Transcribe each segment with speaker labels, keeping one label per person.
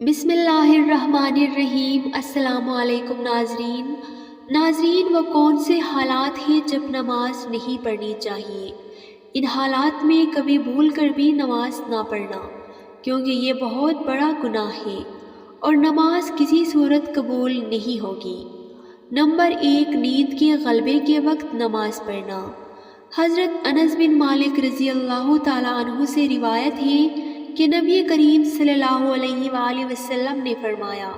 Speaker 1: بسم اللہ الرحمن الرحیم۔ السلام علیکم ناظرین، وہ کون سے حالات ہیں جب نماز نہیں پڑھنی چاہیے؟ ان حالات میں کبھی بھول کر بھی نماز نہ پڑھنا، کیونکہ یہ بہت بڑا گناہ ہے اور نماز کسی صورت قبول نہیں ہوگی۔ نمبر 1، نیند کے غلبے کے وقت نماز پڑھنا۔ حضرت انس بن مالک رضی اللہ تعالیٰ عنہ سے روایت ہے کہ نبی کریم صلی اللہ علیہ وآلہ وسلم نے فرمایا،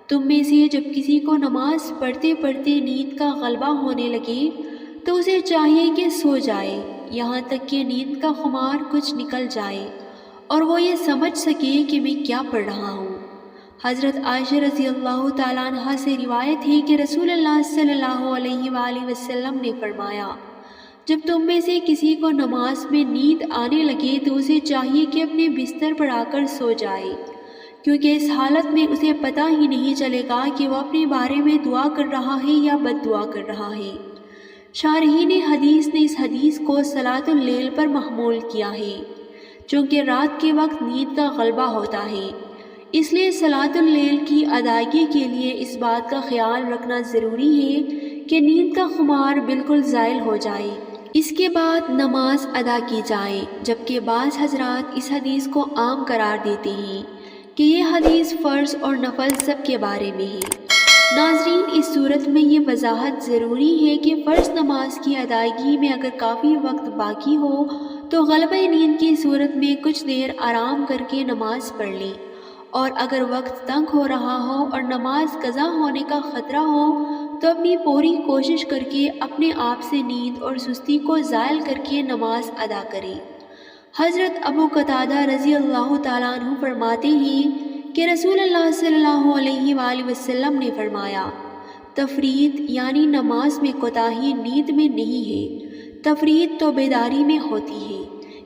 Speaker 1: تم میں سے جب کسی کو نماز پڑھتے پڑھتے نیند کا غلبہ ہونے لگے تو اسے چاہیے کہ سو جائے، یہاں تک کہ نیند کا خمار کچھ نکل جائے اور وہ یہ سمجھ سکے کہ میں کیا پڑھ رہا ہوں۔ حضرت عائشہ رضی اللہ تعالیٰ عنہا سے روایت ہے کہ رسول اللہ صلی اللہ علیہ وآلہ وسلم نے فرمایا، جب تم میں سے کسی کو نماز میں نیند آنے لگے تو اسے چاہیے کہ اپنے بستر پر آ کر سو جائے، کیونکہ اس حالت میں اسے پتہ ہی نہیں چلے گا کہ وہ اپنے بارے میں دعا کر رہا ہے یا بد دعا کر رہا ہے۔ شارحین حدیث نے اس حدیث کو صلاۃ اللیل پر محمول کیا ہے، چونکہ رات کے وقت نیند کا غلبہ ہوتا ہے، اس لیے صلاۃ اللیل کی ادائیگی کے لیے اس بات کا خیال رکھنا ضروری ہے کہ نیند کا خمار بالکل زائل ہو جائے، اس کے بعد نماز ادا کی جائے، جبکہ بعض حضرات اس حدیث کو عام قرار دیتے ہیں کہ یہ حدیث فرض اور نفل سب کے بارے میں ہے۔ ناظرین، اس صورت میں یہ وضاحت ضروری ہے کہ فرض نماز کی ادائیگی میں اگر کافی وقت باقی ہو تو غلبہ نیند کی صورت میں کچھ دیر آرام کر کے نماز پڑھ لیں، اور اگر وقت تنگ ہو رہا ہو اور نماز قضا ہونے کا خطرہ ہو تو اپنی پوری کوشش کر کے اپنے آپ سے نیند اور سستی کو زائل کر کے نماز ادا کریں۔ حضرت ابو قتادہ رضی اللہ تعالیٰ عنہ فرماتے ہیں کہ رسول اللہ صلی اللہ علیہ وآلہ وسلم نے فرمایا، تفریط یعنی نماز میں کوتاہی نیند میں نہیں ہے، تفریط تو بیداری میں ہوتی ہے،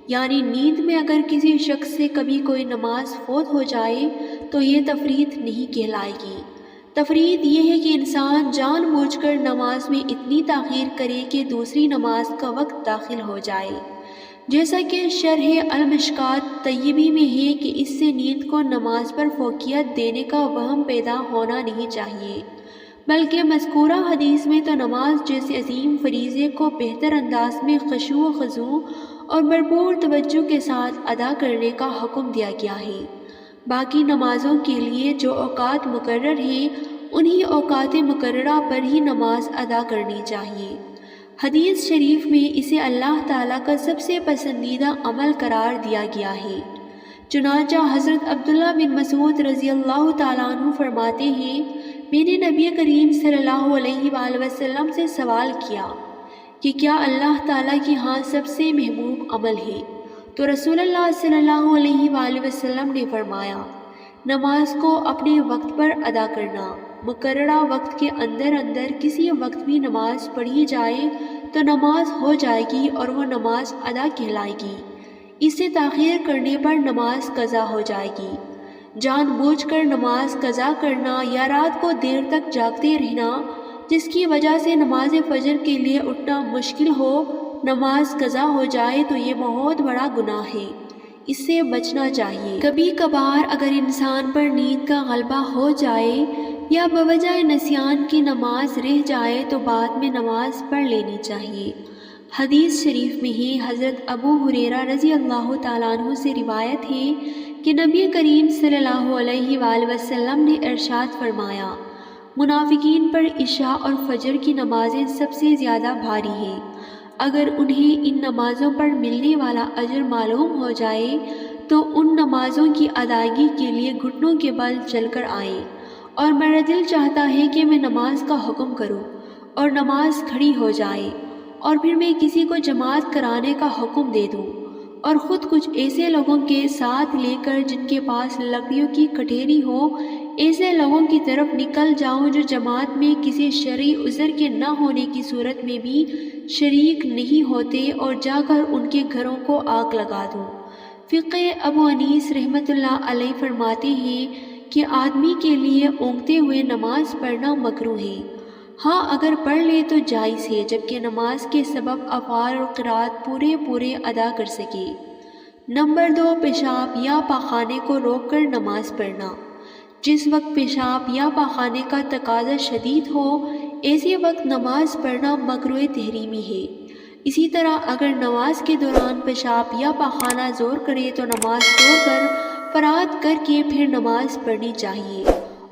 Speaker 1: یعنی نیند میں اگر کسی شخص سے کبھی کوئی نماز فوت ہو جائے تو یہ تفریط نہیں کہلائے گی۔ تفریط یہ ہے کہ انسان جان بوجھ کر نماز میں اتنی تاخیر کرے کہ دوسری نماز کا وقت داخل ہو جائے، جیسا کہ شرح المشکات طیبی میں ہے کہ اس سے نیند کو نماز پر فوقیت دینے کا وہم پیدا ہونا نہیں چاہیے، بلکہ مذکورہ حدیث میں تو نماز جیسے عظیم فریضے کو بہتر انداز میں خشوع و خضوع اور بھرپور توجہ کے ساتھ ادا کرنے کا حکم دیا گیا ہے۔ باقی نمازوں کے لیے جو اوقات مقرر ہیں انہی اوقات مقررہ پر ہی نماز ادا کرنی چاہیے۔ حدیث شریف میں اسے اللہ تعالیٰ کا سب سے پسندیدہ عمل قرار دیا گیا ہے، چنانچہ حضرت عبداللہ بن مسعود رضی اللہ تعالیٰ عنہ فرماتے ہیں، میں نے نبی کریم صلی اللہ علیہ وآلہ وسلم سے سوال کیا کہ کیا اللہ تعالیٰ کے ہاں سب سے محبوب عمل ہے؟ تو رسول اللہ صلی اللہ علیہ وآلہ وسلم نے فرمایا، نماز کو اپنے وقت پر ادا کرنا۔ مقررہ وقت کے اندر کسی وقت بھی نماز پڑھی جائے تو نماز ہو جائے گی اور وہ نماز ادا کہلائے گی، اس سے تاخیر کرنے پر نماز قضا ہو جائے گی۔ جان بوجھ کر نماز قضا کرنا یا رات کو دیر تک جاگتے رہنا جس کی وجہ سے نماز فجر کے لیے اٹھنا مشکل ہو، نماز قضا ہو جائے تو یہ بہت بڑا گناہ ہے، اس سے بچنا چاہیے۔ کبھی کبھار اگر انسان پر نیند کا غلبہ ہو جائے یا بوجہ نسیان کی نماز رہ جائے تو بعد میں نماز پڑھ لینی چاہیے۔ حدیث شریف میں ہی حضرت ابو ہریرہ رضی اللہ تعالیٰ عنہ سے روایت ہے کہ نبی کریم صلی اللہ علیہ وآلہ وسلم نے ارشاد فرمایا، منافقین پر عشاء اور فجر کی نمازیں سب سے زیادہ بھاری ہیں، اگر انہیں ان نمازوں پر ملنے والا اجر معلوم ہو جائے تو ان نمازوں کی ادائیگی کے لیے گھٹنوں کے بل چل کر آئیں، اور میرا دل چاہتا ہے کہ میں نماز کا حکم کروں اور نماز کھڑی ہو جائے، اور پھر میں کسی کو جماعت کرانے کا حکم دے دوں اور خود کچھ ایسے لوگوں کے ساتھ لے کر جن کے پاس لکڑیوں کی کٹھیری ہو، ایسے لوگوں کی طرف نکل جاؤں جو جماعت میں کسی شرعی عذر کے نہ ہونے کی صورت میں بھی شریک نہیں ہوتے، اور جا کر ان کے گھروں کو آگ لگا دوں۔ فقہ ابو انیس رحمۃ اللہ علیہ فرماتے ہیں کہ آدمی کے لیے اونگتے ہوئے نماز پڑھنا مکروہ ہے، ہاں اگر پڑھ لے تو جائز ہے، جبکہ نماز کے سبب افعال اور قرات پورے ادا کر سکے۔ نمبر 2، پیشاب یا پاخانے کو روک کر نماز پڑھنا۔ جس وقت پیشاب یا پاخانے کا تقاضا شدید ہو ایسے وقت نماز پڑھنا مکروہ تحریمی ہے۔ اسی طرح اگر نماز کے دوران پیشاب یا پاخانہ زور کرے تو نماز توڑ کر فرات کر کے پھر نماز پڑھنی چاہیے،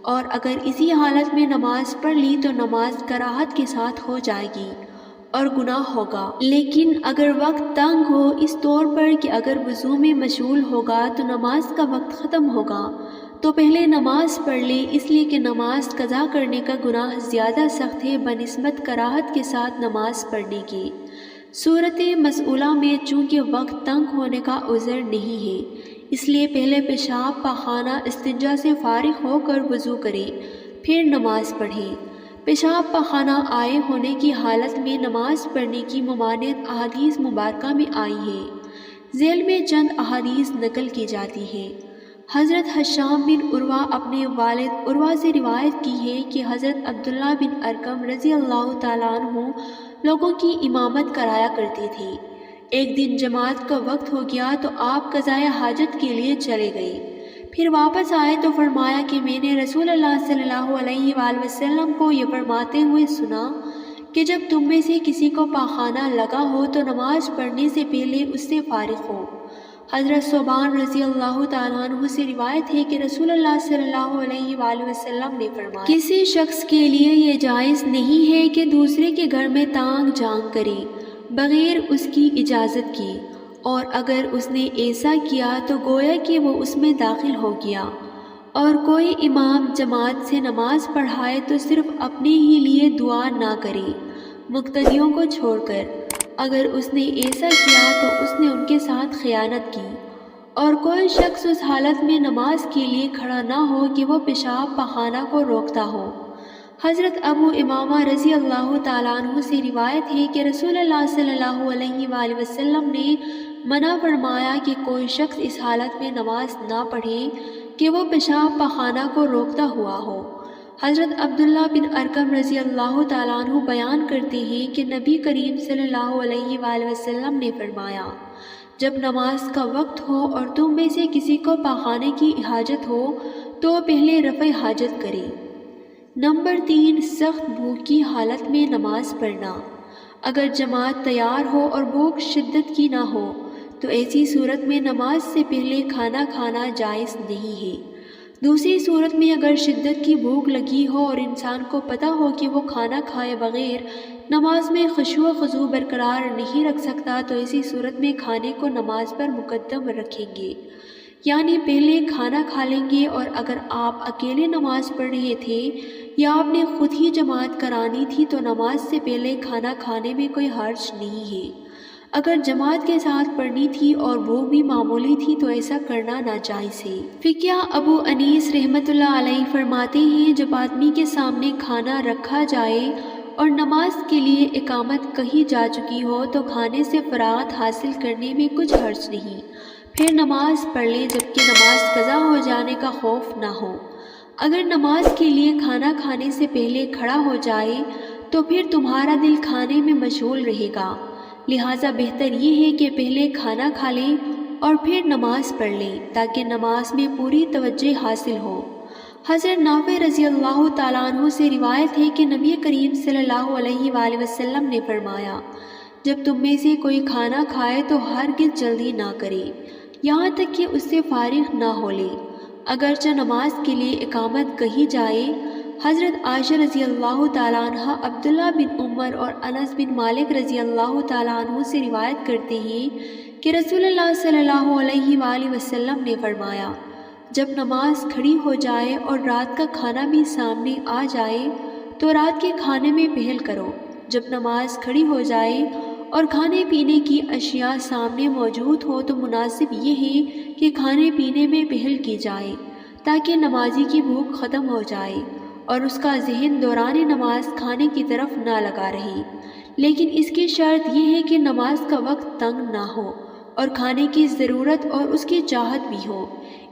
Speaker 1: اور اگر اسی حالت میں نماز پڑھ لی تو نماز کراہت کے ساتھ ہو جائے گی اور گناہ ہوگا۔ لیکن اگر وقت تنگ ہو اس طور پر کہ اگر وضو میں مشغول ہوگا تو نماز کا وقت ختم ہوگا تو پہلے نماز پڑھ لے، اس لیے کہ نماز قضا کرنے کا گناہ زیادہ سخت ہے بنسبت کراہت کے ساتھ نماز پڑھنے کے۔ صورت مسئولہ میں چونکہ وقت تنگ ہونے کا عذر نہیں ہے، اس لیے پہلے پیشاب پاخانہ استنجا سے فارغ ہو کر وضو کرے پھر نماز پڑھے۔ پیشاب پاخانہ آئے ہونے کی حالت میں نماز پڑھنے کی ممانعت احادیث مبارکہ میں آئی ہے۔ ذیل میں چند احادیث نقل کی جاتی ہیں۔ حضرت ہشام بن عروہ اپنے والد عروہ سے روایت کی ہے کہ حضرت عبداللہ بن ارقم رضی اللہ تعالیٰ عنہ لوگوں کی امامت کرایا کرتے تھے۔ ایک دن جماعت کا وقت ہو گیا تو آپ قضائے حاجت کے لیے چلے گئے، پھر واپس آئے تو فرمایا کہ میں نے رسول اللہ صلی اللہ علیہ وآلہ وسلم کو یہ فرماتے ہوئے سنا کہ جب تم میں سے کسی کو پاخانہ لگا ہو تو نماز پڑھنے سے پہلے اس سے فارغ ہو۔ حضرت ثوبان رضی اللہ تعالیٰ عنہ سے روایت ہے کہ رسول اللہ صلی اللہ علیہ وآلہ وسلم نے فرمایا، کسی شخص کے لیے یہ جائز نہیں ہے کہ دوسرے کے گھر میں تانگ جھانک کرے بغیر اس کی اجازت کے، اور اگر اس نے ایسا کیا تو گویا کہ وہ اس میں داخل ہو گیا۔ اور کوئی امام جماعت سے نماز پڑھائے تو صرف اپنے ہی لیے دعا نہ کرے مقتدیوں کو چھوڑ کر، اگر اس نے ایسا کیا تو اس نے ان کے ساتھ خیانت کی۔ اور کوئی شخص اس حالت میں نماز کے لیے کھڑا نہ ہو کہ وہ پیشاب پاخانہ کو روکتا ہو۔ حضرت ابو امامہ رضی اللہ تعالیٰ عنہ سے روایت ہے کہ رسول اللہ صلی اللہ علیہ وآلہ وسلم نے منع فرمایا کہ کوئی شخص اس حالت میں نماز نہ پڑھے کہ وہ پیشاب پاخانہ کو روکتا ہوا ہو۔ حضرت عبداللہ بن ارقم رضی اللہ تعالیٰ عنہ بیان کرتے ہیں کہ نبی کریم صلی اللہ علیہ وآلہ وسلم نے فرمایا، جب نماز کا وقت ہو اور تم میں سے کسی کو پاخانے کی حاجت ہو تو پہلے رفع حاجت کرے۔ نمبر 3، سخت بھوک کی حالت میں نماز پڑھنا۔ اگر جماعت تیار ہو اور بھوک شدت کی نہ ہو تو ایسی صورت میں نماز سے پہلے کھانا کھانا جائز نہیں ہے۔ دوسری صورت میں اگر شدت کی بھوک لگی ہو اور انسان کو پتہ ہو کہ وہ کھانا کھائے بغیر نماز میں خشوع و خضوع برقرار نہیں رکھ سکتا تو ایسی صورت میں کھانے کو نماز پر مقدم رکھیں گے، یعنی پہلے کھانا کھا لیں گے۔ اور اگر آپ اکیلے نماز پڑھ رہے تھے یا آپ نے خود ہی جماعت کرانی تھی تو نماز سے پہلے کھانا کھانے میں کوئی حرج نہیں ہے۔ اگر جماعت کے ساتھ پڑھنی تھی اور بھوک بھی معمولی تھی تو ایسا کرنا ناجائز ہے۔ فقیہ ابو انیس رحمۃ اللہ علیہ فرماتے ہیں، جب آدمی کے سامنے کھانا رکھا جائے اور نماز کے لیے اقامت کہی جا چکی ہو تو کھانے سے فراغت حاصل کرنے میں کچھ حرج نہیں، پھر نماز پڑھ لیں جبکہ نماز قضا ہو جانے کا خوف نہ ہو۔ اگر نماز کے لیے کھانا کھانے سے پہلے کھڑا ہو جائے تو پھر تمہارا دل کھانے میں مشغول رہے گا، لہٰذا بہتر یہ ہے کہ پہلے کھانا کھا لیں اور پھر نماز پڑھ لیں تاکہ نماز میں پوری توجہ حاصل ہو۔ حضرت نافع رضی اللہ تعالیٰ عنہ سے روایت ہے کہ نبی کریم صلی اللہ علیہ وآلہ وسلم نے فرمایا، جب تم میں سے کوئی کھانا کھائے تو ہرگز جلدی نہ کرے یہاں تک کہ اس سے فارغ نہ ہو لے، اگرچہ نماز کے لیے اقامت کہی جائے۔ حضرت عائشہ رضی اللہ تعالیٰ عنہ عبداللہ بن عمر اور انس بن مالک رضی اللہ تعالیٰ عنہ سے روایت کرتے ہیں کہ رسول اللہ صلی اللہ علیہ وآلہ وسلم نے فرمایا، جب نماز کھڑی ہو جائے اور رات کا کھانا بھی سامنے آ جائے تو رات کے کھانے میں پہل کرو۔ جب نماز کھڑی ہو جائے اور کھانے پینے کی اشیاء سامنے موجود ہو تو مناسب یہ ہے کہ کھانے پینے میں پہل کی جائے تاکہ نمازی کی بھوک ختم ہو جائے اور اس کا ذہن دوران نماز کھانے کی طرف نہ لگا رہے، لیکن اس کی شرط یہ ہے کہ نماز کا وقت تنگ نہ ہو اور کھانے کی ضرورت اور اس کی چاہت بھی ہو۔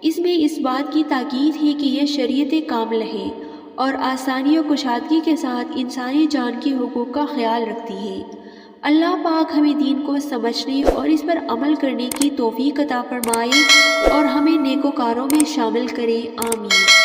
Speaker 1: اس میں اس بات کی تاکید ہے کہ یہ شریعت کامل ہے اور آسانی و کشادگی کے ساتھ انسانی جان کے حقوق کا خیال رکھتی ہے۔ اللہ پاک ہمیں دین کو سمجھنے اور اس پر عمل کرنے کی توفیق عطا فرمائے اور ہمیں نیکوکاروں میں شامل کرے، آمین۔